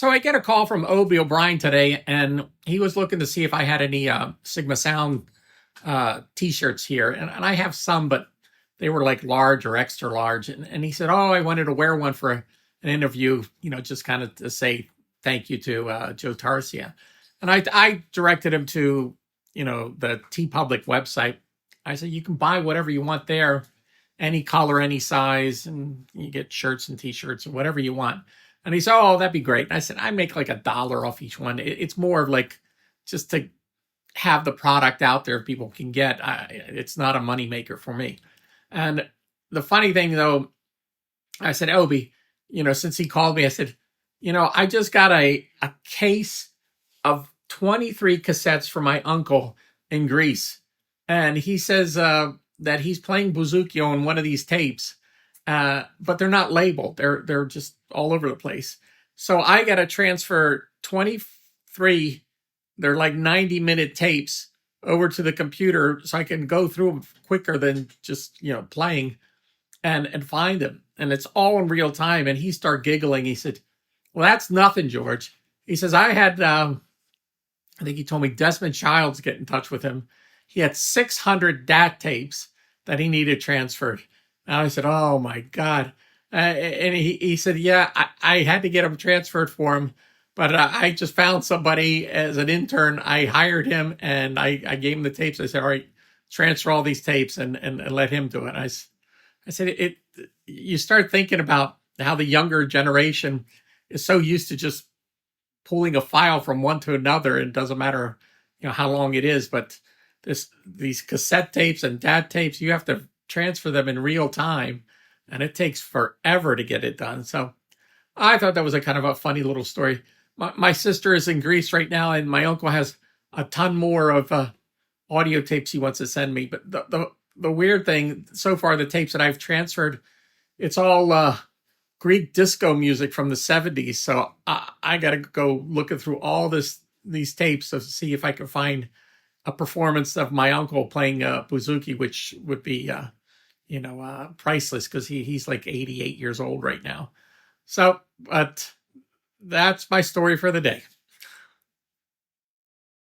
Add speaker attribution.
Speaker 1: So I get a call from Obie O'Brien today, and he was looking to see if I had any Sigma Sound T-shirts here, and I have some, but they were like large or extra large. And he said, "Oh, I wanted to wear one for an interview, just kind of to say thank you to Joe Tarsia." And I directed him to the T Public website. I said, "You can buy whatever you want there, any color, any size, and you get shirts and T-shirts and whatever you want." And he said, "Oh, that'd be great." And I said, "I make like $1 off each one. It's more of like just to have the product out there people can get. It's not a moneymaker for me." And the funny thing though, I said, "Obie, since he called me, I said, I just got a case of 23 cassettes for my uncle in Greece." And he says that he's playing bouzouki on one of these tapes, but they're not labeled. They're just all over the place. So I got to transfer 23. They're like 90-minute tapes over to the computer so I can go through them quicker than just playing and find them. And it's all in real time. And he started giggling. He said, "Well, that's nothing, George." He says, "I had I think he told me Desmond Childs get in touch with him. He had 600 DAT tapes that he needed transferred." And I said, "Oh my God." And he said, "Yeah, I had to get them transferred for him, but I just found somebody as an intern. I hired him and I gave him the tapes. I said, 'All right, transfer all these tapes and let him do it.'" I said, you start thinking about how the younger generation is so used to just pulling a file from one to another. And it doesn't matter, how long it is, but these cassette tapes and DAT tapes, you have to transfer them in real time, and it takes forever to get it done. So I thought that was a kind of a funny little story. My sister is in Greece right now, and my uncle has a ton more of audio tapes he wants to send me. But the weird thing, so far, the tapes that I've transferred, it's all Greek disco music from the 70s. So I got to go looking through all these tapes to see if I can find a performance of my uncle playing bouzouki, which would be, priceless because he's like 88 years old right now. So, but that's my story for the day.